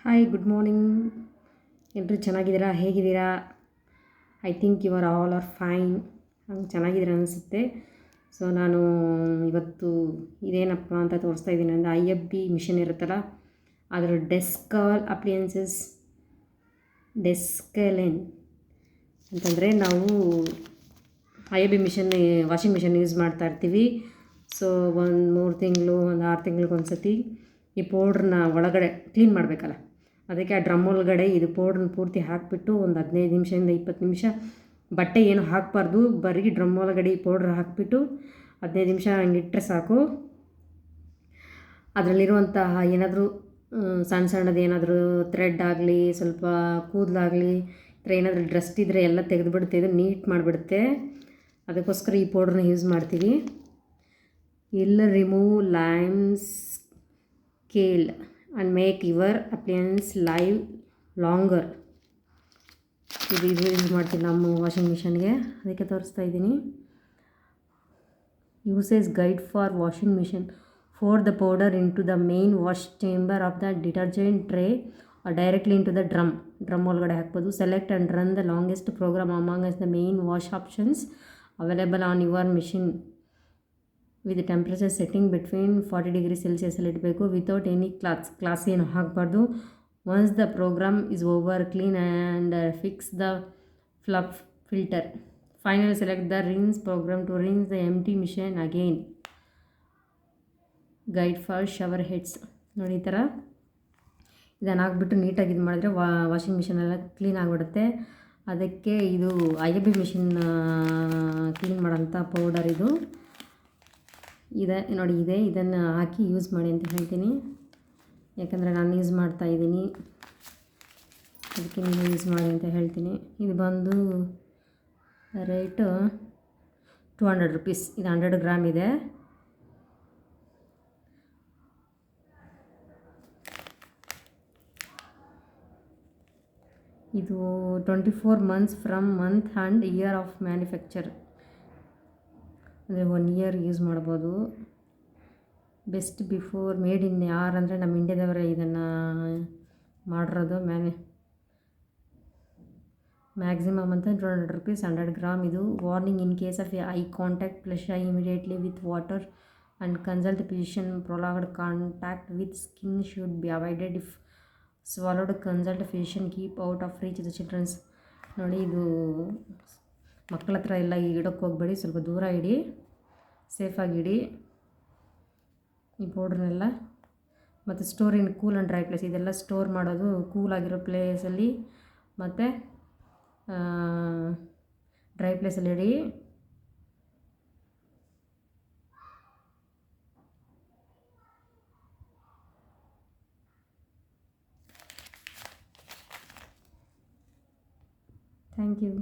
Hi, good morning. ಎಲ್ಲರೂ ಚೆನ್ನಾಗಿದ್ದೀರಾ? ಹೇಗಿದ್ದೀರಾ? I think you are fine. ಹಂಗೆ ಚೆನ್ನಾಗಿದ್ದೀರ ಅನಿಸುತ್ತೆ. ಸೊ ನಾನು ಇವತ್ತು ಇದೇನಪ್ಪ ಅಂತ ತೋರಿಸ್ತಾ ಇದ್ದೀನಿ ಅಂದರೆ IFB ಮಿಷನ್ ಇರುತ್ತಲ್ಲ, ಅದರ ಡೆಸ್ಕಾಲ್ ಅಪ್ಲಿಯನ್ಸಸ್ ಡೆಸ್ಕಲೆನ್ ಅಂತಂದರೆ ನಾವು IFB machine washing machine use ಮಾಡ್ತಾ ಇರ್ತೀವಿ. ಸೊ ಒಂದು 3 ತಿಂಗಳು, ಒಂದು 6 ತಿಂಗಳಿಗೊಂದು ಸತಿ ಈ ಪೌಡ್ರನ್ನ ಒಳಗಡೆ ಕ್ಲೀನ್ ಮಾಡಬೇಕಲ್ಲ, ಅದಕ್ಕೆ ಆ ಡ್ರಮ್ ಒಳಗಡೆ ಇದು ಪೌಡ್ರನ್ನ ಪೂರ್ತಿ ಹಾಕಿಬಿಟ್ಟು ಒಂದು 15 ನಿಮಿಷದಿಂದ 20 ನಿಮಿಷ ಬಟ್ಟೆ ಏನು ಹಾಕಬಾರ್ದು, ಬರೀ ಡ್ರಮ್ ಒಳಗಡೆ ಈ ಪೌಡ್ರ್ ಹಾಕಿಬಿಟ್ಟು 15 ನಿಮಿಷ ಹಂಗಿಟ್ರೆ ಸಾಕು. ಅದರಲ್ಲಿರುವಂತಹ ಏನಾದರೂ ಸಣ್ಣ ಸಣ್ಣದು ಏನಾದರೂ ಥ್ರೆಡ್ ಆಗಲಿ, ಸ್ವಲ್ಪ ಕೂದಲಾಗಲಿ, ಈ ಥರ ಏನಾದರೂ ಡ್ರಸ್ಟ್ ಇದ್ದರೆ ಎಲ್ಲ ತೆಗೆದುಬಿಡುತ್ತೆ, ಇದು ನೀಟ್ ಮಾಡಿಬಿಡುತ್ತೆ. ಅದಕ್ಕೋಸ್ಕರ ಈ ಪೌಡ್ರನ್ನ ಯೂಸ್ ಮಾಡ್ತೀವಿ. ಇಲ್ಲ remove limescale and make your appliances live longer. ಇದು ಯೂಸ್ ಮಾಡ್ತೀನಿ ನಮ್ಮ ವಾಷಿಂಗ್ ಮಿಷನ್ಗೆ, ಅದಕ್ಕೆ ತೋರಿಸ್ತಾ ಇದ್ದೀನಿ. Usage guide for washing machine. Pour the powder into the main wash chamber of the detergent tray or directly into the drum ಒಳಗಡೆ ಹಾಕ್ಬೋದು. Select and run the longest programme among the main wash options available on your machine with temperature setting between 40 degree ಸೆಲ್ಸಿಯಸಲ್ಲಿ ಇಡಬೇಕು. Without any clothes ಏನು ಹಾಕಬಾರ್ದು. Once the programme is over, clean and fix the fluff filter. Finally select the rinse programme to rinse the empty machine again. Guide for shower heads. ನೋಡಿ, ಈ ಥರ ಇದನ್ನು ಹಾಕ್ಬಿಟ್ಟು ನೀಟಾಗಿ ಇದು ಮಾಡಿದ್ರೆ ವಾಷಿಂಗ್ ಮಿಷಿನೆಲ್ಲ ಕ್ಲೀನ್ ಆಗಿಬಿಡುತ್ತೆ. ಅದಕ್ಕೆ ಇದು IFB ಮಿಷಿನ್ ಕ್ಲೀನ್ ಮಾಡೋಂಥ ಪೌಡರ್ ಇದು ಇದೆ ನೋಡಿ. ಇದನ್ನು ಹಾಕಿ ಯೂಸ್ ಮಾಡಿ ಅಂತ ಹೇಳ್ತೀನಿ, ಯಾಕಂದರೆ ನಾನು ಯೂಸ್ ಮಾಡ್ತಾ ಇದ್ದೀನಿ, ಅದಕ್ಕೆ ನೀವು ಯೂಸ್ ಮಾಡಿ ಅಂತ ಹೇಳ್ತೀನಿ. ಇದು ಬಂದು ರೇಟು 200 ರೂಪೀಸ್. ಇದು 100 ಗ್ರಾಮ್ ಇದೆ. ಇದು 24 months from month and year of manufacture, ಅಂದರೆ 1 ಇಯರ್ ಯೂಸ್ ಮಾಡ್ಬೋದು. ಬೆಸ್ಟ್ ಬಿಫೋರ್ ಮೇಡ್ ಇನ್ ಯಾರು ಅಂದರೆ ನಮ್ಮ ಇಂಡಿಯಾದವರೇ ಇದನ್ನು ಮಾಡಿರೋದು. ಮ್ಯಾಕ್ಸಿಮಮ್ ಅಂತ 200 ರೂಪೀಸ್, 100 ಗ್ರಾಮ್. ಇದು warning in case of eye contact flush eye immediately with water and consult physician. Prolonged contact with skin should be avoided if swallowed. Consult physician. Keep out of reach the children's. ನೋಡಿ, ಇದು ಮಕ್ಕಳ ಹತ್ರ ಎಲ್ಲ ಇಡೋಕ್ಕೆ ಹೋಗಬೇಡಿ, ಸ್ವಲ್ಪ ದೂರ ಇಡಿ, ಸೇಫಾಗಿ ಇಡಿ ಈ ಪೌಡ್ರನ್ನೆಲ್ಲ. ಮತ್ತು store in cool and dry place. ಇದೆಲ್ಲ ಸ್ಟೋರ್ ಮಾಡೋದು ಕೂಲಾಗಿರೋ ಪ್ಲೇಸಲ್ಲಿ ಮತ್ತು ಡ್ರೈ ಪ್ಲೇಸಲ್ಲಿ ಇಡಿ. Thank you.